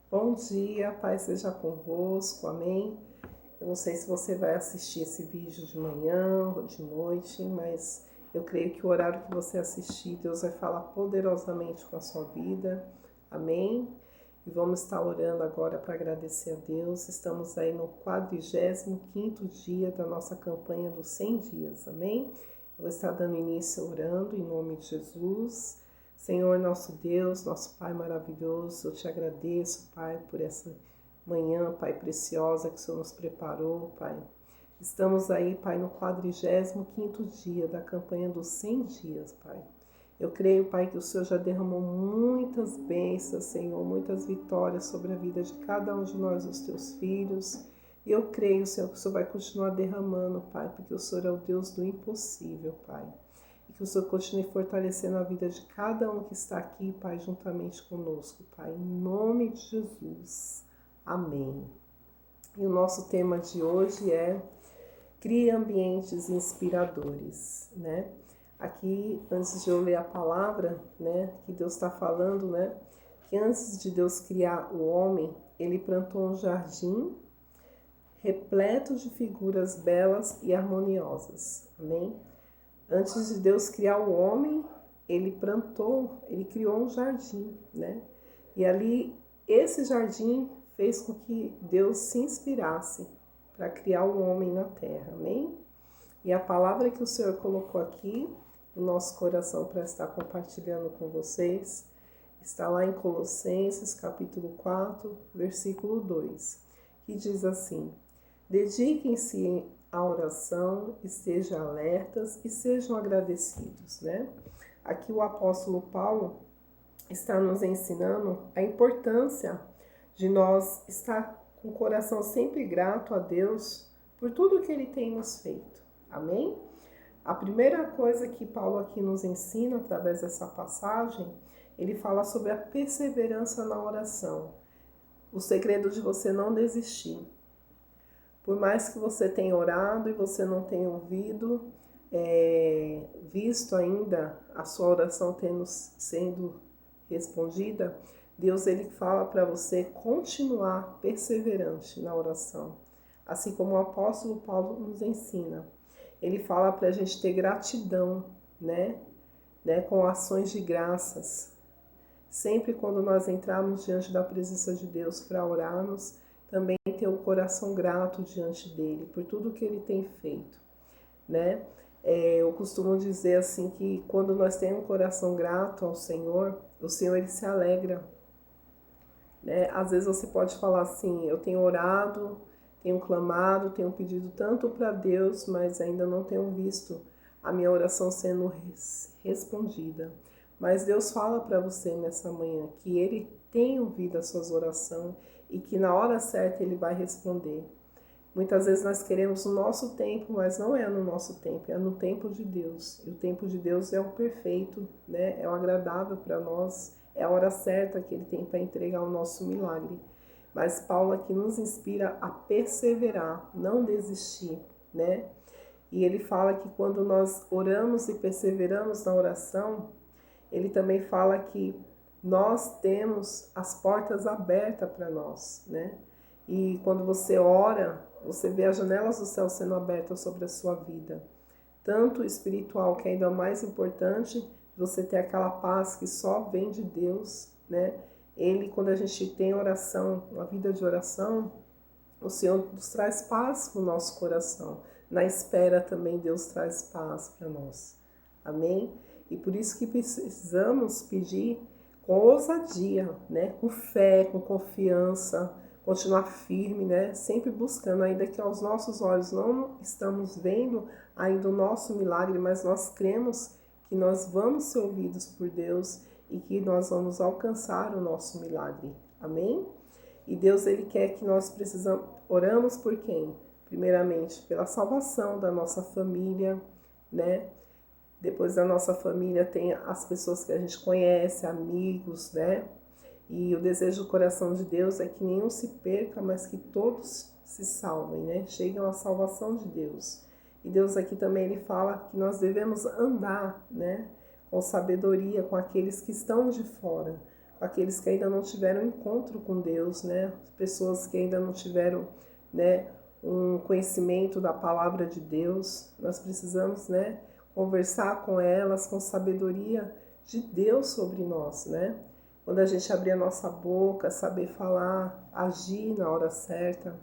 Bom dia, paz seja convosco, amém? Eu não sei se você vai assistir esse vídeo de manhã ou de noite, mas eu creio que o horário que você assistir, Deus vai falar poderosamente com a sua vida, amém? E vamos estar orando agora para agradecer a Deus. Estamos aí no 45º dia da nossa campanha dos 100 dias, amém? Eu vou estar dando início orando em nome de Jesus. Senhor, nosso Deus, nosso Pai maravilhoso, eu te agradeço, Pai, por essa manhã, Pai, preciosa que o Senhor nos preparou, Pai. Estamos aí, Pai, no 45º dia da campanha dos 100 dias, Pai. Eu creio, Pai, que o Senhor já derramou muitas bênçãos, Senhor, muitas vitórias sobre a vida de cada um de nós, os teus filhos. E eu creio, Senhor, que o Senhor vai continuar derramando, Pai, porque o Senhor é o Deus do impossível, Pai. E que o Senhor continue fortalecendo a vida de cada um que está aqui, Pai, juntamente conosco, Pai. Em nome de Jesus. Amém. E o nosso tema de hoje é crie ambientes inspiradores, né? Aqui, antes de eu ler a palavra, né, que Deus está falando, né, que antes de Deus criar o homem, ele plantou um jardim repleto de figuras belas e harmoniosas, amém? Antes de Deus criar o homem, ele criou um jardim, né? E ali, esse jardim fez com que Deus se inspirasse para criar o homem na terra, amém? E a palavra que o Senhor colocou aqui no nosso coração para estar compartilhando com vocês está lá em Colossenses capítulo 4, versículo 2, que diz assim: dediquem-se à oração, estejam alertas e sejam agradecidos, né? Aqui o apóstolo Paulo está nos ensinando a importância de nós estar com o coração sempre grato a Deus por tudo que Ele tem nos feito. Amém? A primeira coisa que Paulo aqui nos ensina através dessa passagem, ele fala sobre a perseverança na oração. O segredo de você não desistir. Por mais que você tenha orado e você não tenha visto ainda a sua oração sendo respondida, Deus ele fala para você continuar perseverante na oração. Assim como o apóstolo Paulo nos ensina. Ele fala para a gente ter gratidão, né? Com ações de graças. Sempre quando nós entrarmos diante da presença de Deus para orarmos, também ter o coração grato diante dele por tudo que ele tem feito, né? Eu costumo dizer assim que quando nós temos um coração grato ao Senhor, o Senhor ele se alegra, né? Às vezes você pode falar assim: eu tenho orado, tenho clamado, tenho pedido tanto para Deus, mas ainda não tenho visto a minha oração sendo respondida. Mas Deus fala para você nessa manhã que Ele tem ouvido as suas orações e que na hora certa Ele vai responder. Muitas vezes nós queremos o nosso tempo, mas não é no nosso tempo, é no tempo de Deus. E o tempo de Deus é o perfeito, né? É o agradável para nós, é a hora certa que Ele tem para entregar o nosso milagre. Mas Paulo aqui nos inspira a perseverar, não desistir, né? E ele fala que quando nós oramos e perseveramos na oração, ele também fala que nós temos as portas abertas para nós, né? E quando você ora, você vê as janelas do céu sendo abertas sobre a sua vida. Tanto espiritual, que é ainda mais importante, você ter aquela paz que só vem de Deus, né? Ele, quando a gente tem oração, uma vida de oração, o Senhor nos traz paz no nosso coração. Na espera também Deus traz paz para nós. Amém? E por isso que precisamos pedir com ousadia, né? Com fé, com confiança, continuar firme, né? Sempre buscando, ainda que aos nossos olhos não estamos vendo ainda o nosso milagre, mas nós cremos que nós vamos ser ouvidos por Deus e que nós vamos alcançar o nosso milagre. Amém? E Deus ele quer que nós oramos por quem? Primeiramente, pela salvação da nossa família, né? Depois da nossa família tem as pessoas que a gente conhece, amigos, né? E o desejo do coração de Deus é que nenhum se perca, mas que todos se salvem, né? Cheguem à salvação de Deus. E Deus aqui também ele fala que nós devemos andar, né? Com sabedoria com aqueles que estão de fora, com aqueles que ainda não tiveram encontro com Deus, né? Pessoas que ainda não tiveram, né, um conhecimento da palavra de Deus. Nós precisamos, né, conversar com elas com sabedoria de Deus sobre nós, né? Quando a gente abrir a nossa boca, saber falar, agir na hora certa.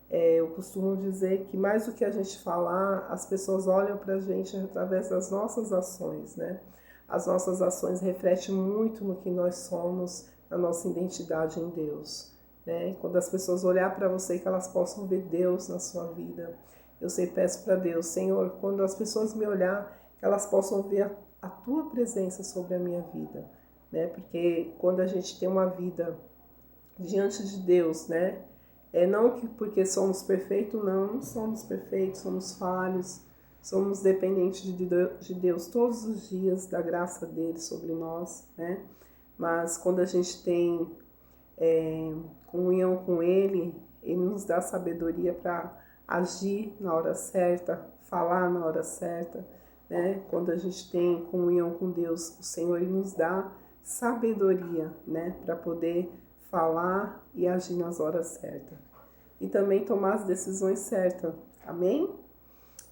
Eu costumo dizer que mais do que a gente falar, as pessoas olham para a gente através das nossas ações, né? As nossas ações refletem muito no que nós somos, na nossa identidade em Deus, né? E quando as pessoas olhar para você, que elas possam ver Deus na sua vida. Eu sempre peço para Deus, Senhor, quando as pessoas me olhar, que elas possam ver a Tua presença sobre a minha vida, né? Porque quando a gente tem uma vida diante de Deus, né? Não que porque somos perfeitos, não somos perfeitos, somos falhos, somos dependentes de Deus todos os dias, da graça dele sobre nós, né? Mas quando a gente tem comunhão com ele, ele nos dá sabedoria para agir na hora certa, falar na hora certa, né? Quando a gente tem comunhão com Deus, o Senhor ele nos dá sabedoria, né? Para poder falar e agir nas horas certas. E também tomar as decisões certas. Amém?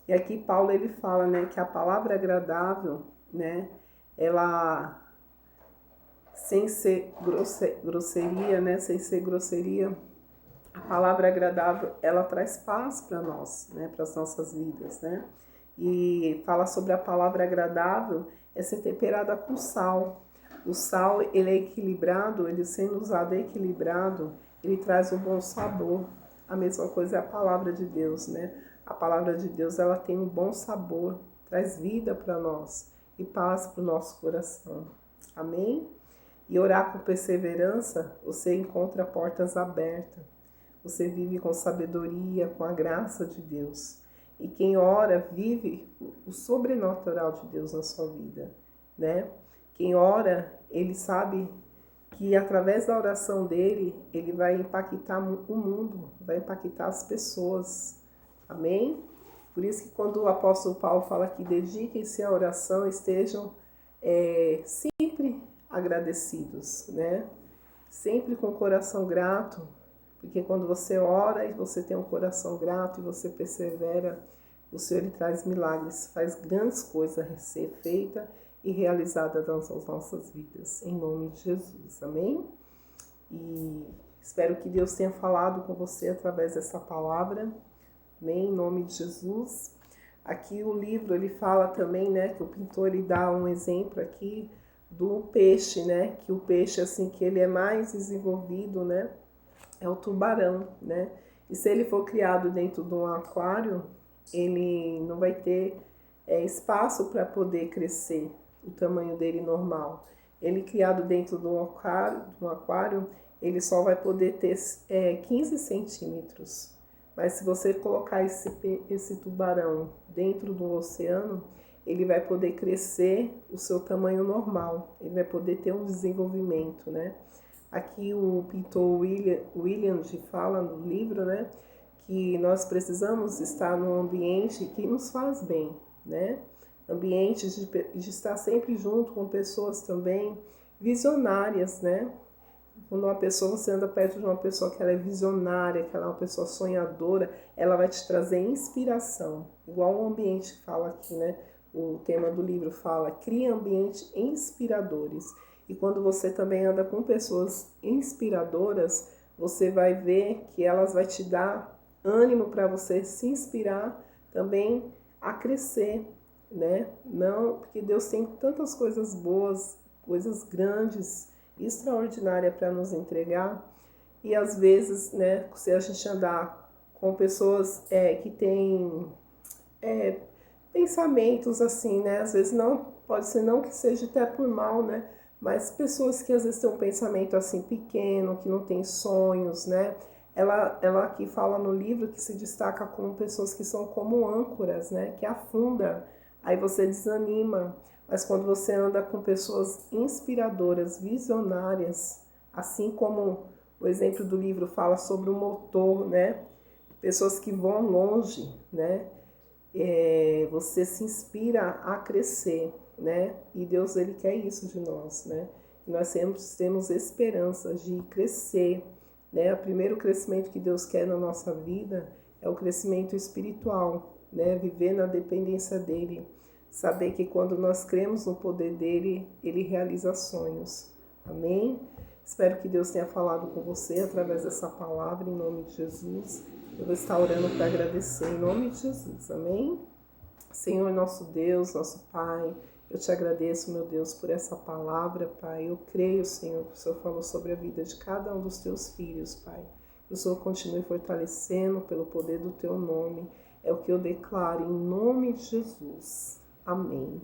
E aqui Paulo ele fala, né, que a palavra agradável, né, ela sem ser grosseria, né, sem ser grosseria, a palavra agradável, ela traz paz para nós, né, para as nossas vidas, né? E fala sobre a palavra agradável, é ser temperada com sal. O sal, ele é equilibrado, ele sendo usado equilibrado, ele traz um bom sabor. A mesma coisa é a palavra de Deus, né? A palavra de Deus, ela tem um bom sabor, traz vida para nós e paz para o nosso coração. Amém? E orar com perseverança, você encontra portas abertas. Você vive com sabedoria, com a graça de Deus. E quem ora vive o sobrenatural de Deus na sua vida, né? Quem ora, ele sabe que através da oração dele, ele vai impactar o mundo, vai impactar as pessoas. Amém? Por isso que quando o apóstolo Paulo fala que dediquem-se à oração, estejam sempre agradecidos, né? Sempre com o coração grato, porque quando você ora e você tem um coração grato e você persevera, o Senhor ele traz milagres, faz grandes coisas a ser feita e realizada nas nossas vidas, em nome de Jesus, amém? E espero que Deus tenha falado com você através dessa palavra, amém? Em nome de Jesus. Aqui o livro, ele fala também, né, que o pintor, ele dá um exemplo aqui do peixe, né, que o peixe, assim, que ele é mais desenvolvido, né, é o tubarão, né, e se ele for criado dentro de um aquário, ele não vai ter espaço para poder crescer, o tamanho dele normal. Ele criado dentro de um aquário, ele só vai poder ter 15 centímetros. Mas se você colocar esse tubarão dentro do oceano, ele vai poder crescer o seu tamanho normal. Ele vai poder ter um desenvolvimento, né? Aqui o pintor William fala no livro, né? Que nós precisamos estar num ambiente que nos faz bem, né? Ambientes de estar sempre junto com pessoas também visionárias, né? Quando uma pessoa, você anda perto de uma pessoa que ela é visionária, que ela é uma pessoa sonhadora, ela vai te trazer inspiração. Igual o ambiente que fala aqui, né? O tema do livro fala, cria ambientes inspiradores. E quando você também anda com pessoas inspiradoras, você vai ver que elas vão te dar ânimo para você se inspirar também a crescer, né? Não, porque Deus tem tantas coisas boas, coisas grandes, extraordinárias para nos entregar. E às vezes, né, se a gente andar com pessoas que têm pensamentos assim, né? Às vezes não, pode ser não que seja até por mal, né? Mas pessoas que às vezes têm um pensamento assim pequeno, que não tem sonhos, né? Ela aqui fala no livro que se destaca como pessoas que são como âncoras, né? Que afunda, aí você desanima. Mas quando você anda com pessoas inspiradoras, visionárias, assim como o exemplo do livro fala sobre o motor, né? Pessoas que vão longe, né? Você se inspira a crescer, né? E Deus, ele quer isso de nós, né? nós temos esperança de crescer, né? O primeiro crescimento que Deus quer na nossa vida é o crescimento espiritual, né? Viver na dependência dEle, saber que quando nós cremos no poder dEle, Ele realiza sonhos. Amém? Espero que Deus tenha falado com você através dessa palavra, em nome de Jesus. Eu vou estar orando para agradecer, em nome de Jesus. Amém? Senhor, nosso Deus, nosso Pai, eu te agradeço, meu Deus, por essa palavra, Pai. Eu creio, Senhor, que o Senhor falou sobre a vida de cada um dos teus filhos, Pai. Que o Senhor continue fortalecendo pelo poder do teu nome. É o que eu declaro em nome de Jesus. Amém.